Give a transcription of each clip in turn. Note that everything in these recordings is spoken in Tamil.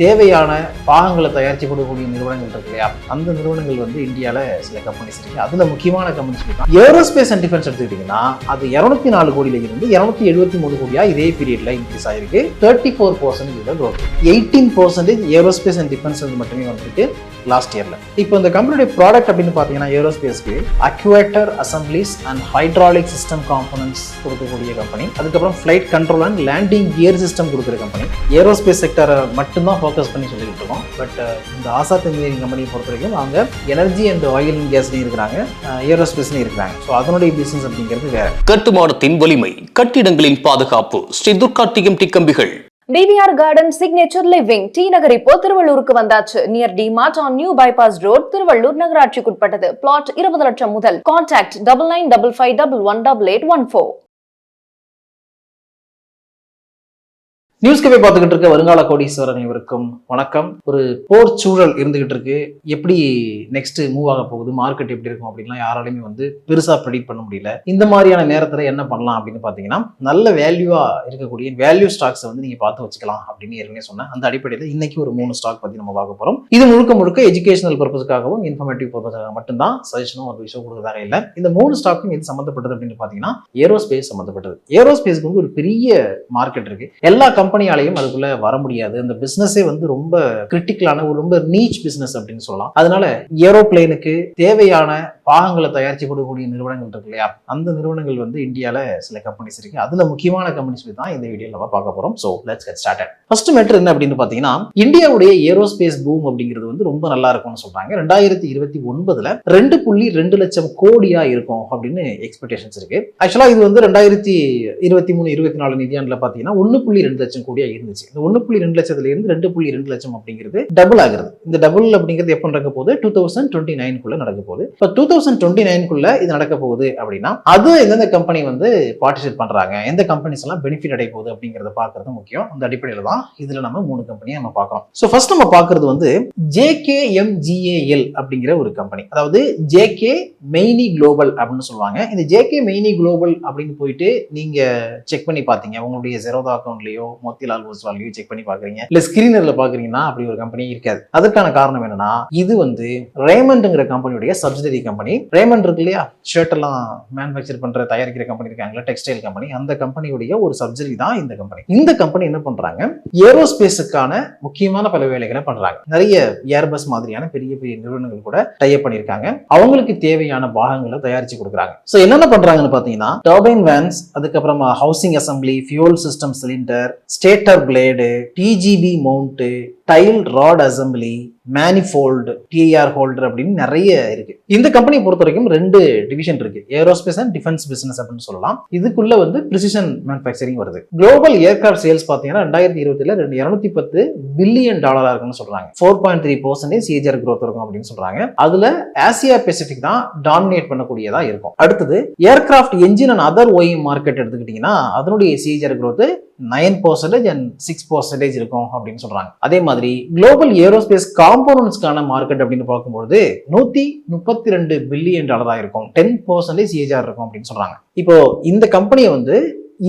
தேவையான பாகங்களை தயாரிச்சு கொடுக்கக்கூடிய நிறுவனங்கள் இருக்கு இல்லையா, அந்த நிறுவனங்கள் வந்து இந்தியாவில் சில கம்பெனிஸ் இருக்கு. அதுல முக்கியமான கம்பெனிஸ் தான் ஏரோஸ்பேஸ் அண்ட் டிஃபென்ஸ் எடுத்துக்கிட்டீங்கன்னா அது 204 கோடியில இருந்து 273 கோடியா இதே பீரியட்ல இன்க்ரீஸ் ஆயிருக்கு. 34% growth. 18% ஏரோஸ்பேஸ் அண்ட் டிஃபென்ஸ் மட்டுமே வந்துருக்கு லாஸ்ட் இயர்ல. இப்போ இந்த கம்பெனியோட ப்ராடக்ட் அப்படின்னு பாத்தீங்கன்னா ஏரோஸ்பேஸ்க்கு actuator assemblies and hydraulic system components கொடுக்கக்கூடிய கம்பெனி. அதுக்கப்புறம் flight control and landing gear system கொடுக்குற கம்பெனி. ஏரோஸ்பேஸ் செக்டரை மட்டும்தான் ஃபோக்கஸ் பண்ணி சொல்லிட்டு இருக்கோம். பட் இந்த ஆசாத் இன்ஜினியரிங் கம்பெனியை பொறுத்த வரைக்கும் அவங்க எனர்ஜி அண்ட் ஆயில் அண்ட் கேஸ்லையும் இருக்கிறாங்க, ஏரோஸ்பேஸ்லையும் இருக்கிறாங்க. ஸோ அதனுடைய பிசினஸ் அப்படிங்கிறது வேற. கட்டுமானத்தின் வலிமை, கட்டிடங்களின் பாதுகாப்பு, ஸ்ரீ துர்கா டிஎம்டி கம்பிகள். PVR garden signature living T Nagar இப்போ திருவள்ளூருக்கு வந்தாச்சு. Near D mart on new bypass road, Tiruvallur நகராட்சிக்குட்பட்டது. பிளாட் 20 லட்சம் முதல். கான்டாக்ட் 9955518814. நியூஸ் கவே பார்த்துக்கிட்டு இருக்க வருங்கால கோடீஸ்வரர் அனைவருக்கும் வணக்கம். ஒரு போர் சூழல் இருந்துகிட்டு இருக்கு. எப்படி நெக்ஸ்ட் மூவ் ஆக போகுது, மார்க்கெட் எப்படி இருக்கும் அப்படின்லாம் யாராலையுமே வந்து பெருசா ப்ரெடிக்ட் பண்ண முடியல. இந்த மாதிரியான நேரத்துல என்ன பண்ணலாம் அப்படின்னு பாத்தீங்கன்னா, நல்ல வேல்யூவா இருக்கக்கூடிய வேல்யூ ஸ்டாக்ஸ் வந்து நீங்க பார்த்து வச்சுக்கலாம் அப்படின்னு ஏற்கனவே சொன்னேன். அந்த அடிப்படையில் இன்னைக்கு ஒரு 3 ஸ்டாக் பத்தி நம்ம பார்க்க போறோம். இது முழுக்க எஜுகேஷனல் பர்பஸ்க்காகவும் இன்ஃபர்மேட்டிவ் பர்பஸ்க்காக மட்டும்தான் சஜஷனும் ஒரு விஷயம் கொடுக்கறதாக இல்லை. இந்த 3 ஸ்டாக்கும் எது சம்பந்தப்பட்டது அப்படின்னு பாத்தீங்கன்னா ஏரோஸ்பேஸ் சம்பந்தப்பட்டது. ஏரோஸ்பேஸ்க்கு வந்து ஒரு பெரிய மார்க்கெட் இருக்கு. எல்லா கம்பெனியாலையும் அதுக்குள்ள வர முடியாது. அந்த பிசினஸே வந்து ரொம்ப கிரிட்டிக்கலான ஒரு ரொம்ப நீச் பிசினஸ் அப்படின்னு சொல்லலாம். அதனால ஏரோப்ளேனுக்கு தேவையான பாகங்களை தயாரிச்சு கொடுக்கக்கூடிய நிறுவனங்கள் இருக்கு இல்லையா, அந்த நிறுவனங்கள் வந்து இந்தியால சில கம்பெனிஸ் இருக்கு. அதுல முக்கியமான கம்பெனிஸ் தான் இந்த வீடியோல நம்ம பார்க்க போறோம். So let's get started. First matter என்ன அப்படின்னு பாத்தீங்கன்னா, இந்தியாவுடைய ஏரோஸ்பேஸ் பூம் அப்படிங்கிறது வந்து ரொம்ப நல்லா இருக்கும்னு சொல்றாங்க. 2029ல 2.2 லட்சம் கோடியா இருக்கும் அப்படின்னு எக்ஸ்பெக்டேஷன்ஸ் இருக்கு. ஆக்சுவலா இது வந்து 2023-24 நிதியாண்டுல பாத்தீங்கன்னா 1.2 லட்சம் கோடியா இருந்துச்சு. இந்த 1.2 லட்சத்துல இருந்து 2.2 லட்சம் அப்படிங்கிறது டபுள் ஆகுது. இந்த டபுள் அப்படிங்கிறது எப்ப நடக்க போகுது, 2029 நடக்க போகுது. இப்போ 2029 இது நடக்க போகுது அப்படின்னா அது எந்தெந்த கம்பெனி வந்து பார்ட்டிசிபேட் பண்றாங்க, எந்த கம்பெனிஸ் எல்லாம் பெனிஃபிட் அடைய போகுது அப்படிங்கறத பாக்குறது முக்கியம். அந்த அடிப்படையில தான் இதுல நம்ம 3 கம்பெனியை நம்ம பார்க்கிறோம். சோ ஃபர்ஸ்ட் நம்ம பார்க்கிறது வந்து JKMGAL அப்படிங்கிற ஒரு கம்பெனி. அதாவது JK மெய்னி குளோபல் அப்படின்னு சொல்லுவாங்க. இந்த JK மெய்னி குளோபல் அப்படின்னு போயிட்டு நீங்க செக் பண்ணி பாத்தீங்க, உங்களுடைய ஜெரோதா அக்கௌண்ட்லயோ மோத்திலால் ஓஸ்வால்லையோ செக் பண்ணி பாக்குறீங்க, இல்ல ஸ்கிரீனர்ல பாக்குறீங்கன்னா அப்படி ஒரு கம்பெனி இருக்காது. அதற்கான காரணம் என்னன்னா, இது வந்து ரேமண்ட்ங்கிற கம்பெனியுடைய சப்சிடரி கம்பெனி. ரேமண்ட் இருக்கு இல்லையா, ஷர்ட் எல்லாம் மேனுஃபேக்சர் பண்ற தயாரிக்கிற கம்பெனி இருக்காங்களா, டெக்ஸ்டைல் கம்பெனி, அந்த கம்பெனியுடைய ஒரு சப்சிடரி தான் இந்த கம்பெனி. இந்த கம்பெனி என்ன பண்றாங்க, ஏரோஸ்பேஸுக்கான முக்கியமான பல வேலைகளை பண்றாங்க. நிறைய ஏர்பஸ் மாதிரியான பெரிய பெரிய நிறுவனங்கள் கூட டைப் பண்ணிருக்காங்க. அவங்களுக்கு தேவையான பாகங்களை தயாரிச்சு கொடுக்குறாங்க. சோ என்னென்ன பண்றாங்கன்னு பாத்தீங்கன்னா, டர்பைன் வேன்ஸ், அதுக்கப்புறமா housing assembly, fuel system cylinder, stator blade, TGB mount, tail rod assembly, manifold, TIR holder அப்படின்னு நிறைய இருக்கு. இந்த கம்பெனியை பொறுத்த வரைக்கும் 2 டிவிஷன் இருக்கு, ஏரோஸ்பேஸ் அண்ட் டிஃபென்ஸ் பிசினஸ் அப்படின்னு சொல்லலாம். இதுக்குள்ள வந்து பிரிசிஷன் மேனுஃபேக்சரிங் வருது. குளோபல் ஏர்கிராஃப்ட் சேல்ஸ் பாத்தீங்கன்னா 2020ல $210 பில்லியன் இருக்குன்னு சொல்றாங்க. 4.3% CAGR growth இருக்கும் அப்படின்னு சொல்றாங்க. அதுல ஆசியா பெசிபிக் தான் டாமினேட் பண்ணக்கூடியதா இருக்கும். அடுத்தது aircraft engine and other OEM market எடுத்துக்கிட்டீங்கன்னா அதனுடைய CAGR growth 9% and 6% இருக்கும் அப்படின்னு சொல்றாங்க. அதே மாதிரி குளோபல் ஏரோஸ்பேஸ் காம்போனன்ட்ஸ்க்கான மார்க்கெட் அப்படின்னு பார்க்கும்போது $132 பில்லியன் இருக்கும். 10% CAGR இருக்கும் அப்படின்னு சொல்றாங்க. இப்போ இந்த கம்பெனியை வந்து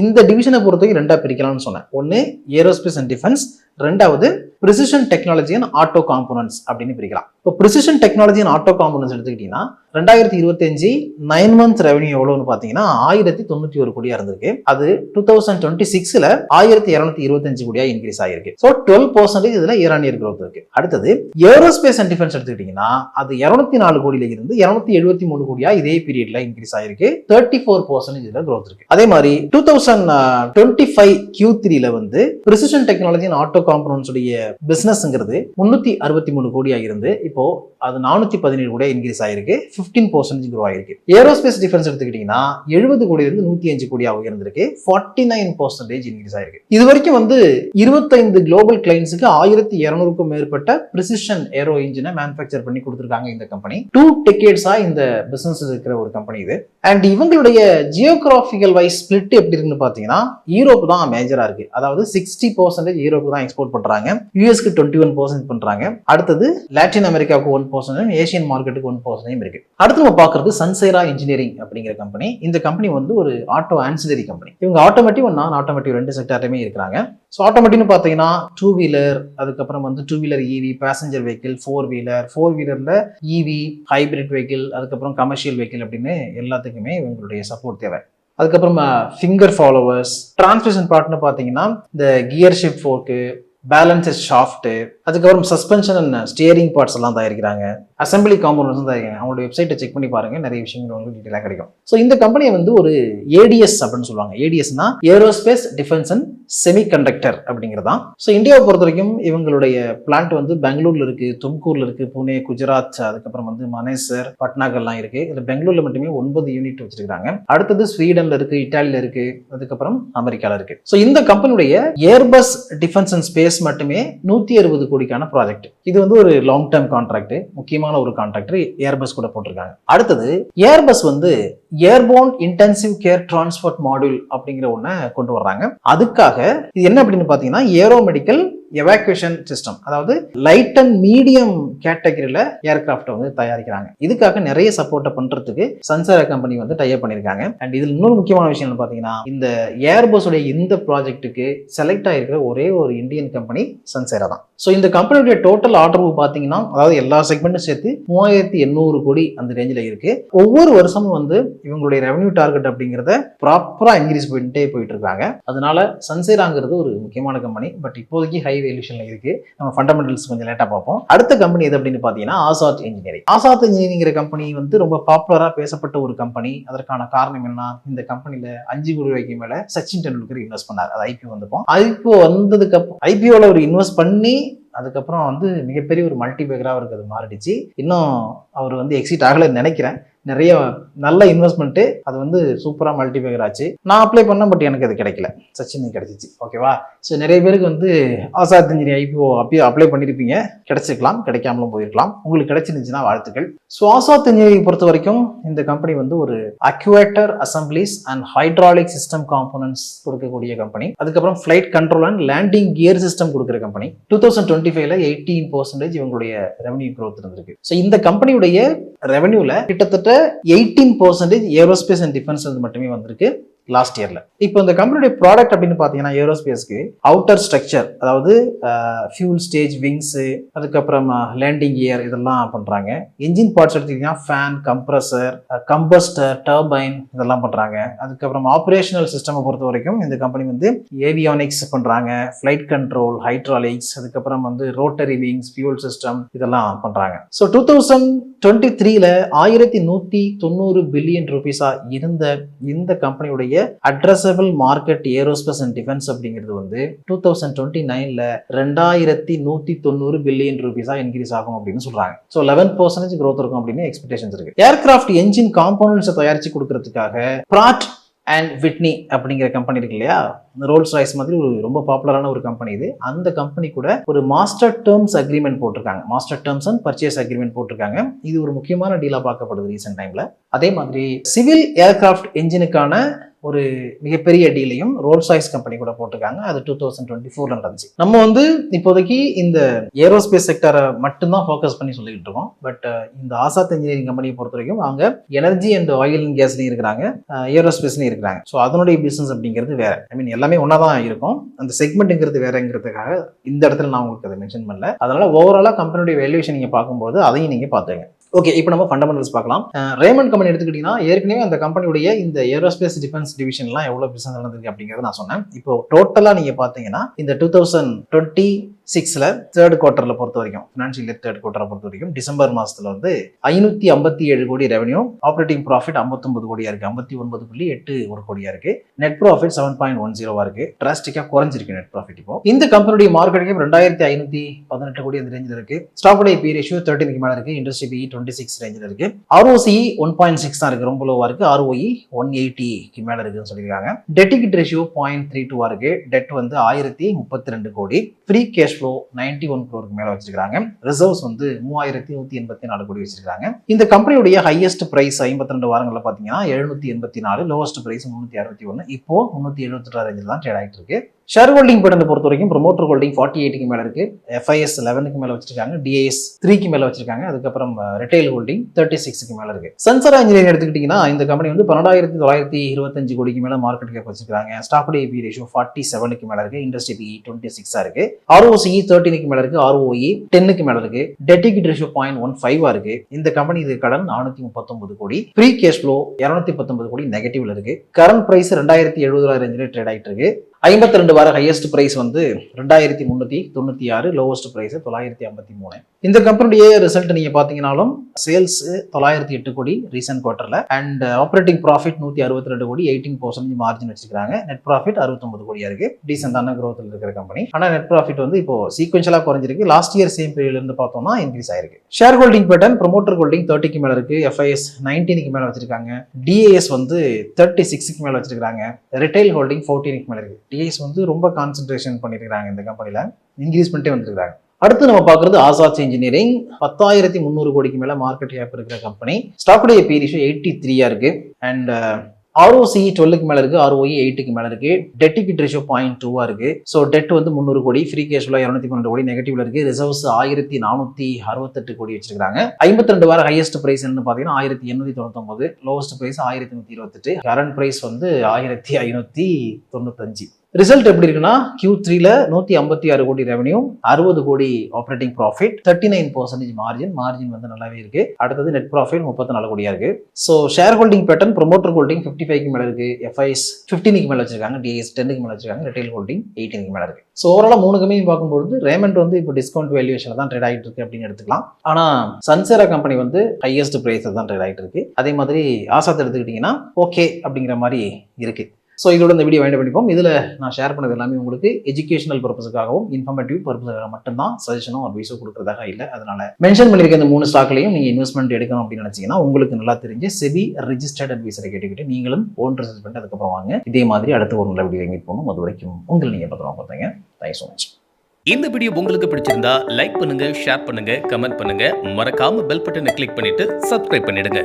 இந்த டிவிஷனை பொறுத்தவரைக்கும் 2ஆ பிரிக்கலாம்னு சொன்னேன். ஒன்னு ஏரோஸ்பேஸ் அண்ட் டிஃபென்ஸ், 2வது precision technology and auto components அப்படின்னு பிரிக்கலாம். இப்போ precision technology and auto components எடுத்துக்கிட்டீங்கன்னா 2025 9 months ரெவன்யூ எவ்வளவுன்னு பாத்தீங்கன்னா 1091 கோடியா இருந்திருக்கு. அது 2026ல 1225 கோடியா இன்க்ரீஸ் ஆயிருக்கு. ஸோ 12% இதுல இயர் ஆன் இயர் growth இருக்கு. அடுத்தது ஏரோஸ்பேஸ் அண்ட் டிஃபென்ஸ் எடுத்துக்கிட்டீங்கன்னா அது 204 கோடியில இருந்து 273 கோடியா இதே பீரியட்ல இன்க்ரீஸ் ஆயிருக்கு. 34% இதுல growth இருக்கு. அதே மாதிரி 2025 Q3ல வந்து precision technology and auto components உடைய பிசினஸ்ங்கிறது 363 கோடியா இருந்து இப்போ அது 417 கோடியா இன்க்ரீஸ் ஆயிருக்கு. 15% grow ஆயிருக்கு. ஏரோஸ்பேஸ் டிஃபென்ஸ் எடுத்துக்கிட்டீங்கன்னா 70 கோடியில இருந்து 105 கோடியா உயர்ந்திருக்கு. 49% இன்க்ரீஸ் ஆயிருக்கு. இது வரைக்கும் வந்து 25 குளோபல் கிளைண்ட்ஸுக்கு 1200க்கும் மேற்பட்ட பிரிசிஷன் ஏரோ இன்ஜினை மேனுஃபேக்சர் பண்ணி கொடுத்திருக்காங்க இந்த கம்பெனி. 2 decades-ஆ இந்த பிசினஸ் இருக்கிற ஒரு கம்பெனி இது. அண்ட் இவங்களுடைய ஜியோகிராபிக்கல் வைஸ் ஸ்பிளிட் எப்படி இருக்குன்னு பாத்தீங்கன்னா யூரோப் தான் மேஜரா இருக்கு. அதாவது 60% யூரோப் தான் எக்ஸ்போர்ட் பண்றாங்க, யூஎஸ்க்கு 21% பண்றாங்க. அடுத்தது லாட்டின் அமெரிக்காவுக்கு 1%, ஏசியன் மார்க்கெட்டுக்கு 1% இருக்கு. அடுத்து நம்ம பார்க்கறது சன்சேரா இன்ஜினியரிங் அப்படிங்கிற கம்பெனி. இந்த கம்பெனி வந்து ஒரு ஆட்டோ ஆன்சிலரி கம்பெனி. இவங்க ஆட்டோமேட்டிவ் நான் ஆட்டோமேட்டிவ் 2 செக்டார்லயுமே இருக்கிறாங்க. ஸோ ஆட்டோமேட்டிவ்னு பார்த்தீங்கன்னா 2 வீலர், அதுக்கப்புறம் வந்து 2 வீலர் இவி, பேசஞ்சர் வெஹிக்கிள், 4 வீலர், 4 வீலர்ல இவி, ஹைபிரிட் வெஹிக்கிள், அதுக்கப்புறம் கமர்ஷியல் வெஹிக்கிள் அப்படின்னு எல்லாத்துக்குமே இவங்களுடைய சப்போர்ட் தேவை. அதுக்கப்புறம் ஃபிங்கர் ஃபாலோவர்ஸ், டிரான்ஸ்மிஷன் பார்ட்னு பார்த்தீங்கன்னா இந்த கியர் ஷிஃப்ட் ஃபோர்க்கு, பேலன்சஸ் ஷாஃப்ட், அதுக்கப்புறம் சஸ்பென்ஷன் அண்ட் ஸ்டியரிங் பார்ட்ஸ் எல்லாம் தயாரிக்கிறாங்க. அசம்பிளி காம்பவுண்ட்ஸும் தயாரிக்கிறாங்க. அவங்களுடைய வெப்சைட்டை செக் பண்ணி பாருங்க, நிறைய விஷயங்கள் உங்களுக்கு டீட்டெயிலாக கிடைக்கும். ஸோ இந்த கம்பெனியை வந்து ஒரு ஏடிஎஸ் அப்படின்னு சொல்லுவாங்க. ஏடிஎஸ்னா ஏரோஸ்பேஸ் டிஃபென்ஸ் அண்ட் செமிகண்டக்டர் அப்படிங்கிறது தான். ஸோ இந்தியாவை பொறுத்த வரைக்கும் இவங்களுடைய பிளான்ட் வந்து பெங்களூர்ல இருக்கு, தும்கூர்ல இருக்கு, புனே, குஜராத், அதுக்கப்புறம் வந்து மனேசர், பட்னாகர்லாம் இருக்கு. இதுல பெங்களூர்ல மட்டுமே 9 யூனிட் வச்சிருக்காங்க. அடுத்தது ஸ்வீடன்ல இருக்கு, இட்டாலியில இருக்கு, அதுக்கப்புறம் அமெரிக்கால இருக்கு. ஸோ இந்த கம்பெனியுடைய ஏர்பஸ் டிஃபென்ஸ் அண்ட் ஸ்பேஸ் மட்டுமே 160 கோடிக்கான ப்ராஜெக்ட். இது வந்து ஒரு லாங் டேர்ம் கான்ட்ராக்ட், முக்கியமான ஒரு கான்ட்ராக்டர் ஏர்பஸ் கூட போட்டிருக்காங்க. அடுத்தது ஏர்பஸ் வந்து airborne intensive care transport module அப்படிங்கிற ஒண்ண கொண்டு வர்றாங்க. அதுக்காக இது என்ன அப்படின்னு பாத்தீங்கன்னா ஏரோமெடிக்கல் எவாக்குவேஷன் சிஸ்டம், அதாவது லைட் அண்ட் மீடியம் கேட்டகரியில ஏர்கிராஃப்ட் வந்து தயாரிக்கிறாங்க. இதுக்காக நிறைய சப்போர்ட் பண்றதுக்கு சன்சேரா கம்பெனி வந்து டைப் பண்ணிருக்காங்க. அண்ட் இதுல இன்னொரு முக்கியமான விஷயம் பாத்தீங்கன்னா இந்த ஏர்பஸ் உடைய இந்த ப்ராஜெக்ட்டுக்கு செலக்ட் ஆயிருக்கிற ஒரே ஒரு இந்தியன் கம்பெனி சன்சேரா தான். ஸோ இந்த கம்பெனியுடைய டோட்டல் ஆர்டர் பாத்தீங்கன்னா, அதாவது எல்லா செக்மெண்ட்டும் சேர்த்து 3800 கோடி அந்த ரேஞ்சில் இருக்கு. ஒவ்வொரு வருஷமும் வந்து இவங்களுடைய ரெவன்யூ டார்கெட் அப்படிங்கிறத ப்ராப்பரா இன்க்ரீஸ் பண்ணிட்டே போயிட்டு இருக்காங்க. அதனால சன்சேராங்கிறது ஒரு முக்கியமான கம்பெனி. பட் இப்போதைக்கு ஹை வேல்யூஷன்ல இருக்கு. நம்ம ஃபண்டமெண்டல்ஸ் கொஞ்சம் லேட்டா பார்ப்போம். அடுத்த கம்பெனி எது அப்படின்னு பாத்தீங்கன்னா Azad engineering. Azad engineering company வந்து ரொம்ப பாப்புலரா பேசப்பட்ட ஒரு கம்பெனி. அதற்கான காரணம் என்ன, இந்த கம்பெனில 5 கோடி ரூபாய்க்கு மேல சச்சின் டெண்டுல்கர் இன்வெஸ்ட் பண்ணார். அது ஐபிஓ வந்தப்போ, ஐபிஓ வந்ததுக்கு அப்புறம் ஐபிஓல ஒரு இன்வெஸ்ட் பண்ணி அதுக்கப்புறம் வந்து மிகப்பெரிய ஒரு மல்டிபேக்கரா அவருக்கு அது மாறிடுச்சு. இன்னும் அவர் வந்து எக்ஸிட் ஆகலைன்னு நினைக்கிறேன். நிறைய நல்ல இன்வெஸ்ட்மெண்ட், அது வந்து சூப்பரா மல்டிபேக்கர் ஆச்சு. நான் அப்ளை பண்ணேன், பட் எனக்கு அது கிடைக்கல. சச்சின் கிடைச்சிச்சு. ஓகேவா? ஸோ நிறைய பேருக்கு வந்து ஆசாத் இன்ஜினியரிங் ஐபிஓ அப்ளை பண்ணிருப்பீங்க, கிடைச்சிருக்கலாம், கிடைக்காமலும் போயிருக்கலாம். உங்களுக்கு கிடைச்சிருந்துச்சுன்னா வாழ்த்துக்கள். ஸோ ஆசாத் இன்ஜினியரிங் பொறுத்த வரைக்கும் இந்த கம்பெனி வந்து ஒரு actuator assemblies and hydraulic system components கொடுக்கக்கூடிய கம்பெனி. அதுக்கப்புறம் flight control and landing gear system கொடுக்குற கம்பெனி. 2025ல 18% இவங்களுடைய ரெவன்யூ growth இருந்திருக்கு. ஸோ இந்த கம்பெனியுடைய ரெவன்யூல கிட்டத்தட்ட 18% ஏரோஸ்பேஸ் அண்ட் டிஃபென்ஸ் மட்டுமே வந்திருக்கு லாஸ்ட் இயர்ல. இப்போ இந்த கம்பெனியுடைய ப்ராடக்ட் அப்படின்னு பாத்தீங்கன்னா ஏரோஸ்பேஸ்க்கு அவுட்டர் ஸ்ட்ரக்சர், அதாவது ஃபியூல் ஸ்டேஜ், விங்ஸ், அதுக்கப்புறம் லேண்டிங் கியர் இதெல்லாம் பண்றாங்க. என்ஜின் பார்ட்ஸ் எடுத்தீங்கன்னா ஃபேன், கம்ப்ரஸர், கம்பஸ்டர், டர்பைன் இதெல்லாம் பண்றாங்க. அதுக்கப்புறம் ஆப்ரேஷனல் சிஸ்டம் பொறுத்த வரைக்கும் இந்த கம்பெனி வந்து ஏவியானிக்ஸ் பண்றாங்க, ஃபிளைட் கண்ட்ரோல், ஹைட்ராலிக்ஸ், அதுக்கப்புறம் வந்து ரோட்டரி விங்ஸ், ஃபியூல் சிஸ்டம் இதெல்லாம் பண்றாங்க. ஸோ 2023ல 1190 பில்லியன் ரூபீஸா இருந்த இந்த கம்பெனியுடைய addressable market aerospace and defence அப்படிங்கிறது வந்து 2029ல 2190 பில்லியன் ரூபீஸா இன்க்ரீஸ் ஆகும் அப்படின்னு சொல்றாங்க. ஸோ 11% growth இருக்கும் அப்படின்னு எக்ஸ்பெக்டேஷன்ஸ் இருக்கு. ஏர்கிராஃப்ட் என்ஜின் காம்போனன்ட்ஸை தயாரிச்சு கொடுக்கறதுக்காக பிராட் அண்ட் விட்னி அப்படிங்கிற கம்பெனி இருக்கு இல்லையா, ரோல்ஸ் ராய்ஸ் மாதிரி ஒரு ரொம்ப பாப்புலரான ஒரு கம்பெனி இது. அந்த கம்பெனி கூட ஒரு மாஸ்டர் டேர்ம்ஸ் அக்ரிமெண்ட் போட்டிருக்காங்க, master terms and purchase agreement போட்டிருக்காங்க. இது ஒரு முக்கியமான டீலா பார்க்கப்படுது ரீசெண்ட் டைம்ல. அதே மாதிரி சிவில் ஏர்கிராஃப்ட் என்ஜினுக்கான ஒரு மிகப்பெரிய டீலையும் ரோல்ஸ் ராய்ஸ் கம்பெனி கூட போட்டிருக்காங்க. அது 2024ல நடந்துச்சு. நம்ம வந்து இப்போதைக்கு இந்த ஏரோஸ்பேஸ் செக்டரை மட்டும்தான் ஃபோக்கஸ் பண்ணி சொல்லிட்டு இருக்கோம். பட் இந்த ஆசாத் இன்ஜினியரிங் கம்பெனியை பொறுத்த வரைக்கும் அவங்க எனர்ஜி அண்ட் ஆயில் அண்ட் கேஸ்லயும் இருக்கிறாங்க, ஏரோஸ்பேஸ்லயும் இருக்கிறாங்க. ஸோ அதனுடைய பிசினஸ் அப்படிங்கிறது வேற. ஐ மீன் எல்லாமே ஒன்னா தான் இருக்கும். அந்த செக்மெண்ட்ங்கிறது வேறங்கிறதுக்காக இந்த இடத்துல நான் உங்களுக்கு அதை மென்ஷன் பண்ணல. அதனால ஓவராலா கம்பெனியுடைய வேல்யூஷன் நீங்க பார்க்கும்போது அதையும் நீங்க பாத்துங்க. ஓகே, இப்போ நம்ம ஃபண்டமெண்டல்ஸ் பார்க்கலாம். ரேமண்ட் கம்பெனி எடுத்துக்கிட்டீங்கன்னா ஏற்கனவே அந்த கம்பெனியுடைய இந்த ஏரோஸ்பேஸ் டிஃபென்ஸ் டிவிஷன்லாம் எவ்வளவு பிசினஸ் நடந்திருக்கு அப்படிங்கிறத நான் சொன்னேன். இப்போ டோட்டலா நீங்க பாத்தீங்கன்னா இந்த 2026ல தேர்ட் குவார்டர்ல பொறுத்த வரைக்கும், ஃபினான்ஷியல் இயர் தேர்ட் குவார்டரை பொறுத்த வரைக்கும் டிசம்பர் மாசத்துல வந்து 557 கோடி ரெவன்யூ, ஆப்ரேட்டிங் ப்ராஃபிட் 59 கோடியா இருக்கு, 59.81 கோடியா இருக்கு, நெட் ப்ராஃபிட் 7.10 இருக்கு, டிராஸ்டிக்கா குறைஞ்சிருக்கு நெட் ப்ராஃபிட். இப்போ இந்த கம்பெனியுடைய மார்க்கெட் கேப் 2518 கோடி அந்த ரேஞ்சில் இருக்கு. ஸ்டாக் பி ரேஷியோ 13க்கு மேல இருக்கு, இண்டஸ்ட்ரி பி 26 ரேஞ்சில் இருக்கு, ROCE 1.6 தான் இருக்கு, ரொம்ப லோவா இருக்கு, ROE 180க்கு மேல இருக்குன்னு சொல்லியிருக்காங்க. டெட் ஈக்விட்டி ரேஷியோ 0.32 இருக்கு, டெட் வந்து 1032 கோடி, ஃப்ரீ கேஷ் ஃப்ளோ 91 crore மேல வச்சிருக்காங்க, ரிசர்வ்ஸ் வந்து 3184 கோடி வச்சிருக்காங்க. இந்த கம்பெனியுடைய ஹையஸ்ட் பிரைஸ் 52 வாரங்கள்ல பாத்தீங்கன்னா 784, லோவஸ்ட் பிரைஸ் 361, இப்போ 378 ரேஞ்சில் தான் ட்ரேட் ஆகிட்டு இருக்கு. ஷேர் ஹோல்டிங் பேட்டர்னை பொறுத்த வரைக்கும் ப்ரொமோட்டர் ஹோல்டிங் 48க்கு மேல இருக்கு, FIS 11க்கு மேல வச்சிருக்காங்க, DIS 3க்கு மேல வச்சிருக்காங்க, அதுக்கப்புறம் ரிட்டைல் ஹோல்டிங் 36க்கு மேல இருக்கு. சன்சாரா இன்ஜினியரிங் எடுத்துக்கிட்டீங்கன்னா இந்த கம்பெனி வந்து 12,925 கோடிக்கு மேல மார்க்கெட் கேப் வச்சிருக்காங்க. ஸ்டாக் டு EV ரேஷியோ 47க்கு மேல இருக்கு, இண்டஸ்ட்ரி PE 26 இருக்கு, ROCE 13க்கு மேல இருக்கு, ROE 10க்கு மேல இருக்கு, டெட் ஈக்விட்டி ரேஷியோ 0.15 இருக்கு. இந்த கம்பெனி இது கடன் 439 கோடி, ஃப்ரீ கேஷ் ஃப்ளோ 219 கோடி நெகட்டிவ்ல இருக்கு. கரண்ட் பிரைஸ் 2070 ரேஞ்சிலே ட்ரேட் ஆயிட்டு இருக்கு. 52 வார ஹையஸ்ட் பிரைஸ் வந்து 2396, லோவஸ்ட் பிரைஸ் 953. இந்த கம்பெனியுடைய ரிசல்ட் நீங்க பாத்தீங்கன்னாலும் சேல்ஸ் 908 கோடி ரீசன்ட் குவார்டர்ல, அண்ட் ஆப்பரேட்டிங் ப்ராஃபிட் 162 கோடி, 18% மார்ஜின் வச்சிருக்காங்க. நெட் ப்ராஃபிட் 69 கோடியா இருக்கு. டீசென்டான growthல இருக்கிற கம்பெனி. ஆனா நெட் ப்ராஃபிட் வந்து இப்போ சீக்வென்ஷியலா குறைஞ்சிருக்கு. லாஸ்ட் இயர் சேம் பீரியட்ல இருந்து பார்த்தோம்னா இன்க்ரீஸ் ஆயிருக்கு. Share holding pattern promoter holding 30க்கு மேல இருக்கு, FIS 19க்கு மேல வச்சிருக்காங்க, DIS வந்து 36க்கு மேல வச்சிருக்காங்க, ரிட்டைல் ஹோல்டிங் 14க்கு மேல இருக்கு. DIS வந்து ரொம்ப கான்சென்ட்ரேஷன் பண்ணிருக்காங்க இந்த கம்பெனில, இன்க்ரீஸ் பண்ணிட்டே வந்துருக்காங்க. அடுத்து நம்ம பாக்குறது ஆசாத் இன்ஜினியரிங். 10,300 கோடிக்கு மேல மார்க்கெட் கேப் இருக்கிற company. Stock to PE ratio 83 இருக்கு, அண்ட் ROCE 12க்கு மேல இருக்கு, ROE 8க்கு மேல இருக்கு, டெட் ஈக்விட்டி ரேஷியோ 0.2 இருக்கு. ஸோ டெட் வந்து 300 கோடி, ஃப்ரீ கேஷ் ஃப்ளோ 212 கோடி நெகட்டிவ்ல இருக்கு. ரிசர்வ்ஸ் 1468 கோடி வச்சிருக்காங்க. 52 வார ஹையஸ்ட் பிரைஸ் என்ன பாத்தீங்கன்னா 1899, லோவஸ்ட் பிரைஸ் 1128, கரண்ட் பிரைஸ் வந்து 1595. ரிசல்ட் எப்படி இருக்குன்னா Q3ல 156 கோடி ரெவன்யூ, 60 கோடி ஆப்பரேட்டிங் ப்ராஃபிட், 39% மார்ஜின் வந்து நல்லாவே இருக்கு. அடுத்தது நெட் ப்ராஃபிட் 34 கோடியா இருக்கு. So share holding pattern promoter holding 55க்கு மேல இருக்கு, FIS 15க்கு மேல வச்சிருக்காங்க, DIS 10க்கு மேல வச்சிருக்காங்க, ரிட்டைல் ஹோல்டிங் 18க்கு மேல இருக்கு. ஸோ ஓவராலா 3 கம்பெனி பார்க்கும்போது ரேமண்ட் வந்து இப்போ டிஸ்கவுண்ட் வேல்யூவேஷன்ல தான் ட்ரேட் ஆகிட்டு இருக்கு அப்படின்னு எடுத்துக்கலாம். ஆனா சன்சேரா கம்பெனி வந்து ஹையஸ்ட் பிரைஸ் தான் ட்ரேட் ஆகிட்டு இருக்கு. அதே மாதிரி ஆசாத் எடுத்துக்கிட்டீங்கன்னா ஓகே அப்படிங்கிற மாதிரி இருக்கு. ஸோ இதோட இந்த வீடியோ வைண்ட் பண்ணிப்போம். இதில் நான் ஷேர் பண்ணது எல்லாமே உங்களுக்கு எஜுகேஷனல் பர்பஸுக்காகவும் இன்ஃபர்மேட்டிவ் பர்பஸுக்காக மட்டும்தான், சஜஷனோ அட்வைஸோ கொடுக்குறதாக இல்லை. அதனால மென்ஷன் பண்ணியிருக்க இந்த 3 ஸ்டாக்லையும் நீங்கள் இன்வெஸ்ட்மெண்ட் எடுக்கணும் அப்படின்னு நினைச்சீங்கன்னா உங்களுக்கு நல்லா தெரிஞ்ச செபி ரெஜிஸ்டர்ட் அட்வைசரை கேட்டுக்கிட்டு நீங்களும் ஓன் ரிசர்ச் பண்ணிட்டு அதுக்கப்புறம் வாங்க. இதே மாதிரி அடுத்த ஒரு நல்ல வீடியோ மீட் பண்ணும். அது வரைக்கும் உங்களை நீங்கள் பத்திரமா பார்த்தீங்க. Thanks so much. இந்த வீடியோ உங்களுக்கு பிடிச்சிருந்தா லைக் பண்ணுங்க, ஷேர் பண்ணுங்க, கமெண்ட் பண்ணுங்க, மறக்காம பெல் பட்டனை கிளிக் பண்ணிட்டு சப்ஸ்கிரைப் பண்ணிடுங்க.